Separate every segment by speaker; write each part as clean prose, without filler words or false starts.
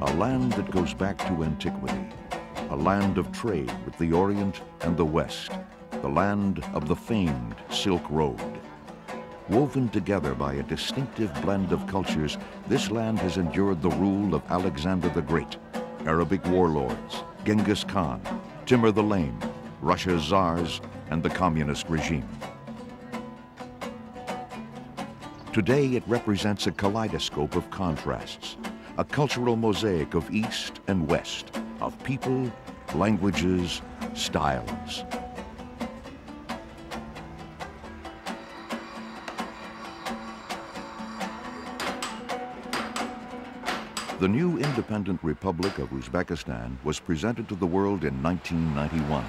Speaker 1: a land that goes back to antiquity, a land of trade with the Orient and the West, the land of the famed Silk Road. Woven together by a distinctive blend of cultures, this land has endured the rule of Alexander the Great, Arabic warlords, Genghis Khan, Timur the Lame, Russia's czars, and the communist regime. Today it represents a kaleidoscope of contrasts, a cultural mosaic of East and West, of people, languages, styles. The new independent Republic of Uzbekistan was presented to the world in 1991.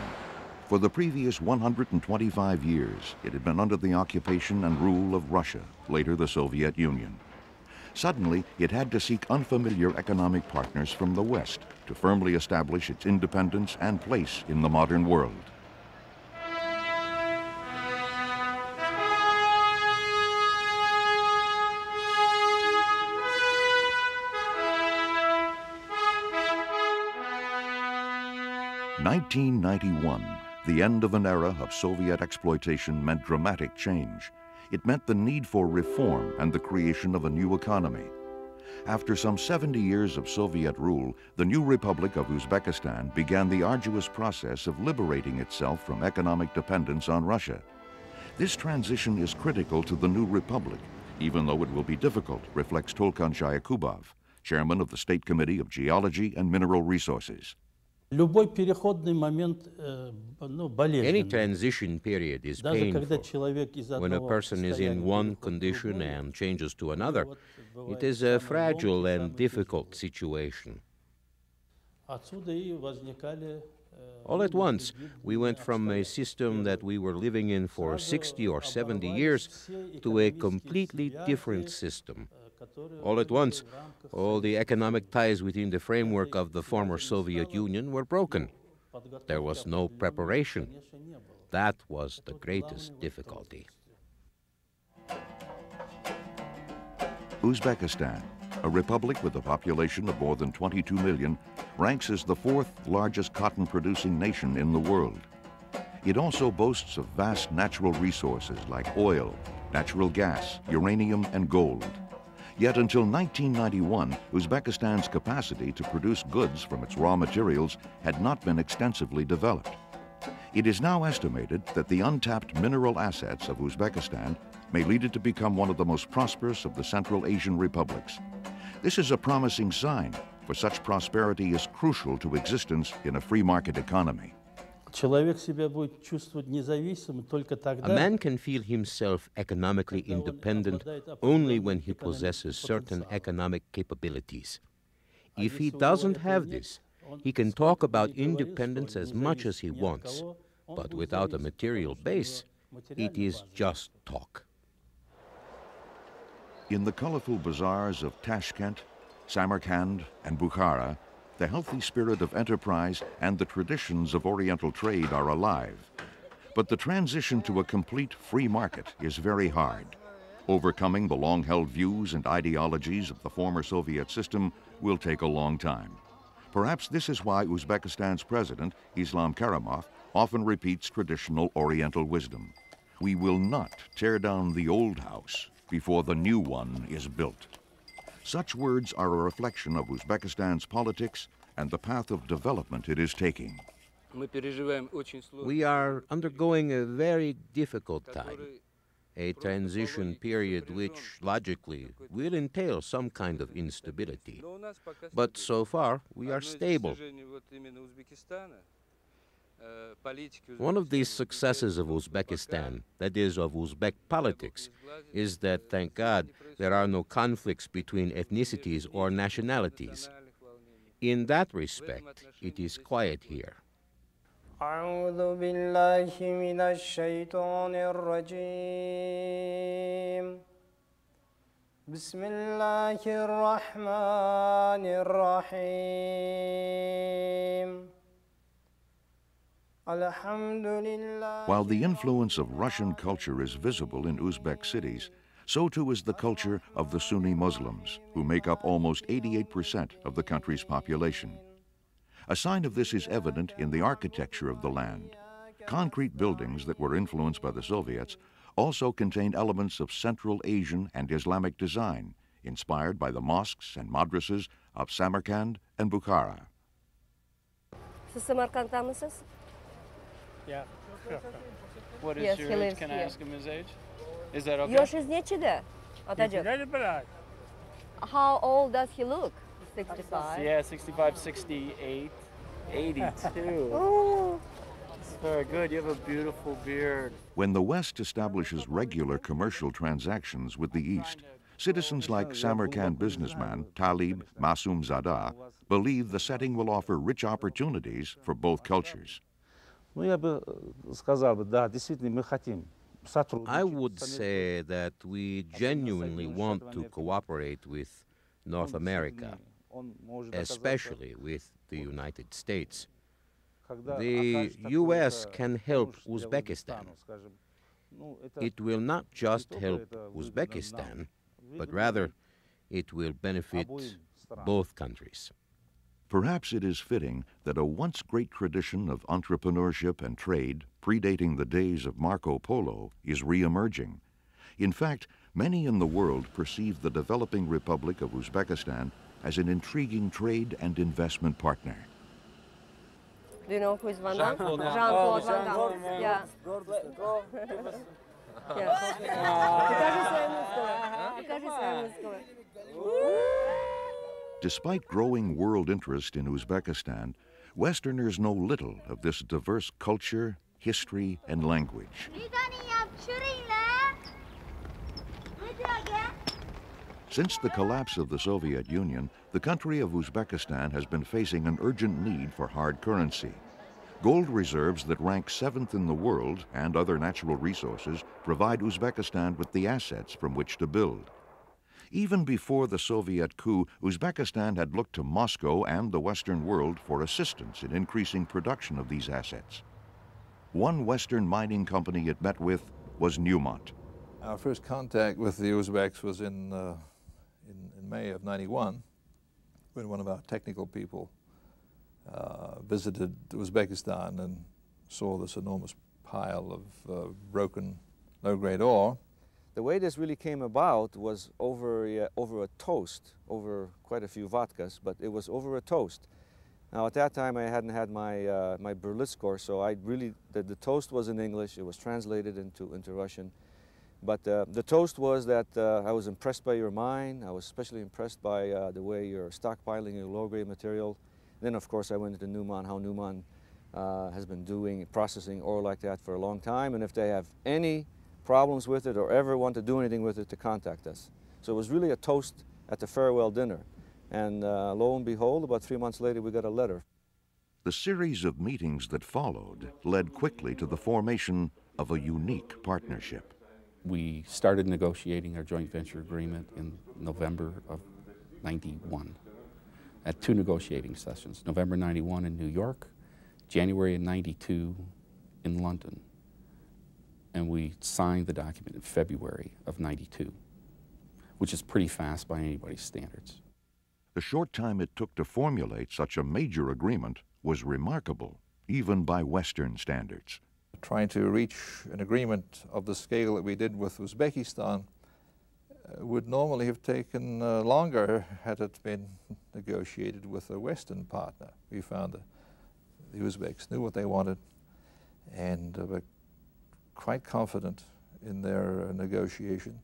Speaker 1: For the previous 125 years, it had been under the occupation and rule of Russia, later the Soviet Union. Suddenly, it had to seek unfamiliar economic partners from the West to firmly establish its independence and place in the modern world. In 1991, the end of an era of Soviet exploitation meant dramatic change. It meant the need for reform and the creation of a new economy. After some 70 years of Soviet rule, the new Republic of Uzbekistan began the arduous process of liberating itself from economic dependence on Russia. This transition is critical to the new republic, even though it will be difficult, reflects Tolkan Shayakubov, chairman of the State Committee of Geology and Mineral Resources.
Speaker 2: Any transition period is painful. When a person is in one condition and changes to another, it is a fragile and difficult situation. All at once, we went from a system that we were living in for 60 or 70 years to a completely different system. All at once, all the economic ties within the framework of the former Soviet Union were broken. There was no preparation. That was the greatest difficulty.
Speaker 1: Uzbekistan, a republic with a population of more than 22 million, ranks as the fourth largest cotton-producing nation in the world. It also boasts of vast natural resources like oil, natural gas, uranium, and gold. Yet until 1991, Uzbekistan's capacity to produce goods from its raw materials had not been extensively developed. It is now estimated that the untapped mineral assets of Uzbekistan may lead it to become one of the most prosperous of the Central Asian republics. This is a promising sign, for such prosperity is crucial to existence in a free market economy.
Speaker 2: A man can feel himself economically independent only when he possesses certain economic capabilities. If he doesn't have this, he can talk about independence as much as he wants, but without a material base, it is just talk.
Speaker 1: In the colorful bazaars of Tashkent, Samarkand, and Bukhara, the healthy spirit of enterprise and the traditions of Oriental trade are alive. But the transition to a complete free market is very hard. Overcoming the long-held views and ideologies of the former Soviet system will take a long time. Perhaps this is why Uzbekistan's president, Islam Karimov, often repeats traditional Oriental wisdom. We will not tear down the old house before the new one is built. Such words are a reflection of Uzbekistan's politics and the path of development it is taking.
Speaker 2: We are undergoing a very difficult time, a transition period which, logically, will entail some kind of instability. But so far, we are stable. One of the successes of Uzbekistan, that is, of Uzbek politics, is that, thank God, there are no conflicts between ethnicities or nationalities. In that respect, it is quiet here.
Speaker 3: أعوذ بالله من الشيطان الرجيم بسم الله الرحمن الرحيم
Speaker 1: While the influence of Russian culture is visible in Uzbek cities, So too is the culture of the Sunni Muslims, who make up almost 88% of the country's population. A sign of this is evident in the architecture of the land. Concrete buildings that were influenced by the Soviets also contained elements of Central Asian and Islamic design, inspired by the mosques and madrasas of Samarkand and Bukhara.
Speaker 4: Siz Samarkand'dan mısınız?
Speaker 5: Yeah.
Speaker 6: What is
Speaker 4: Yes,
Speaker 6: your
Speaker 4: he
Speaker 6: age?
Speaker 4: lives
Speaker 6: Can I
Speaker 4: here.
Speaker 6: ask him his age? Is that okay?
Speaker 4: Yoshunuz neçede? Atacığım. How old does he look? 65.
Speaker 6: Yeah, 65, 68, 82.
Speaker 4: Oh.
Speaker 6: It's very good. You have a beautiful beard.
Speaker 1: When the West establishes regular commercial transactions with the East, citizens like Samarkand businessman Talib Masum Zada believe the setting will offer rich opportunities for both cultures.
Speaker 2: I would say that we genuinely want to cooperate with North America, especially with the United States. The U.S. can help Uzbekistan. It will not just help Uzbekistan, but rather it will benefit both countries.
Speaker 1: Perhaps it is fitting that a once great tradition of entrepreneurship and trade, predating the days of Marco Polo, is re-emerging. In fact, many in the world perceive the developing Republic of Uzbekistan as an intriguing trade and investment partner.
Speaker 4: Do you know who is Van Damme?
Speaker 6: Jean-Claude Van
Speaker 4: Jean-Claude Van
Speaker 6: Damme.
Speaker 4: Damme. Yeah.
Speaker 1: Despite growing world interest in Uzbekistan, Westerners know little of this diverse culture, history, and language. Since the collapse of the Soviet Union, the country of Uzbekistan has been facing an urgent need for hard currency. Gold reserves that rank 7th in the world and other natural resources provide Uzbekistan with the assets from which to build. Even before the Soviet coup, Uzbekistan had looked to Moscow and the Western world for assistance in increasing production of these assets. One Western mining company it met with was Newmont.
Speaker 7: Our first contact with the Uzbeks was in May of '91, when one of our technical people visited Uzbekistan and saw this enormous pile of broken low-grade ore.
Speaker 8: The way this really came about was over a toast, over quite a few vodkas, but it was over a toast. Now at that time I hadn't had my my Berlitz course, so the toast was in English. It was translated into Russian. But the toast was that I was impressed by your mine. I was especially impressed by the way you're stockpiling your low-grade material. Then, of course, I went into Newmont, how Newmont has been processing ore like that for a long time, and if they have any problems with it or ever want to do anything with it, to contact us. So it was really a toast at the farewell dinner. And lo and behold, about 3 months later, we got a letter.
Speaker 1: The series of meetings that followed led quickly to the formation of a unique partnership.
Speaker 9: We started negotiating our joint venture agreement in November of '91 at 2 negotiating sessions, November '91 in New York, January of '92 in London. And we signed the document in February of '92, which is pretty fast by anybody's standards.
Speaker 1: The short time it took to formulate such a major agreement was remarkable, even by Western standards.
Speaker 7: Trying to reach an agreement of the scale that we did with Uzbekistan would normally have taken longer had it been negotiated with a Western partner. We found the Uzbeks knew what they wanted and were quite confident in their negotiation.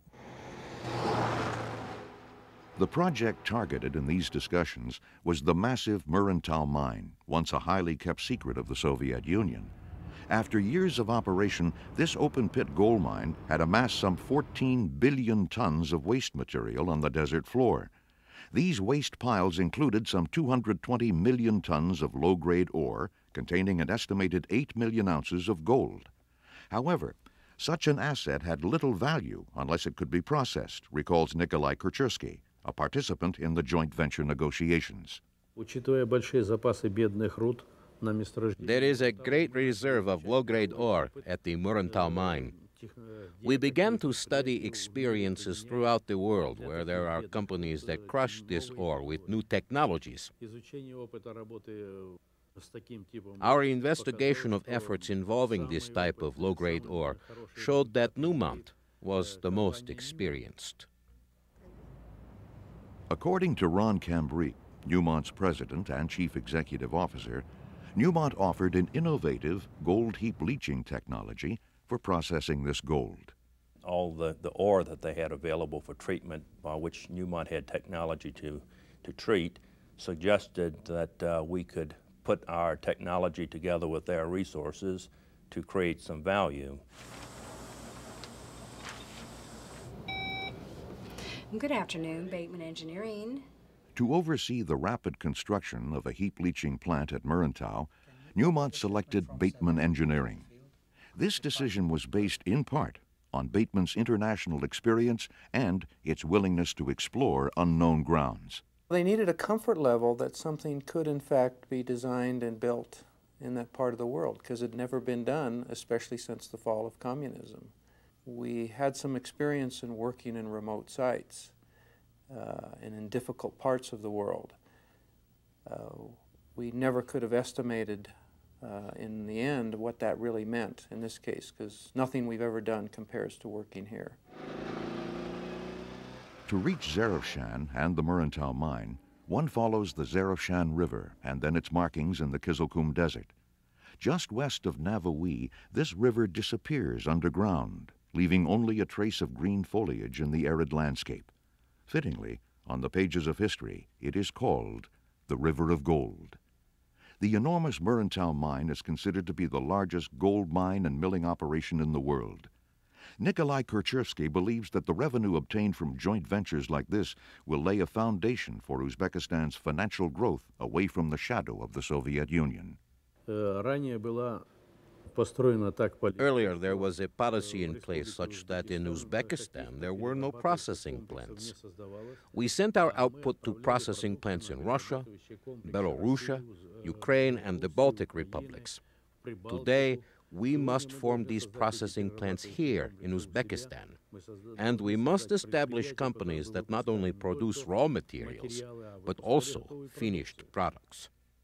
Speaker 1: The project targeted in these discussions was the massive Muruntau mine, once a highly kept secret of the Soviet Union. After years of operation, this open-pit gold mine had amassed some 14 billion tons of waste material on the desert floor. These waste piles included some 220 million tons of low-grade ore, containing an estimated 8 million ounces of gold. However, such an asset had little value unless it could be processed, recalls Nikolai Kurchersky, a participant in the joint venture negotiations.
Speaker 2: There is a great reserve of low-grade ore at the Muruntau mine. We began to study experiences throughout the world where there are companies that crush this ore with new technologies. Our investigation of efforts involving this type of low-grade ore showed that Newmont was the most experienced.
Speaker 1: According to Ron Cambry, Newmont's president and chief executive officer, Newmont offered an innovative gold heap leaching technology for processing this gold.
Speaker 10: All the ore that they had available for treatment, which Newmont had technology to treat, suggested that we could put our technology together with their resources to create some value.
Speaker 11: Good afternoon, Bateman Engineering.
Speaker 1: To oversee the rapid construction of a heap leaching plant at Muruntau, Newmont selected Bateman Engineering. This decision was based in part on Bateman's international experience and its willingness to explore unknown grounds.
Speaker 12: They needed a comfort level that something could in fact be designed and built in that part of the world, because it had never been done, especially since the fall of communism. We had some experience in working in remote sites and in difficult parts of the world. We never could have estimated in the end what that really meant in this case, because nothing we've ever done compares to working here.
Speaker 1: To reach Zarafshan and the Muruntau mine, one follows the Zarafshan River and then its markings in the Kizilkum Desert. Just west of Navui, this river disappears underground, leaving only a trace of green foliage in the arid landscape. Fittingly, on the pages of history, it is called the River of Gold. The enormous Muruntau mine is considered to be the largest gold mine and milling operation in the world. Nikolai Kurchevsky believes that the revenue obtained from joint ventures like this will lay a foundation for Uzbekistan's financial growth away from the shadow of the Soviet Union.
Speaker 2: Earlier, there was a policy in place such that in Uzbekistan there were no processing plants. We sent our output to processing plants in Russia, Belarus, Ukraine, and the Baltic republics. Today, we must form these processing plants here in Uzbekistan. And we must establish companies that not only produce raw materials, but also finished products.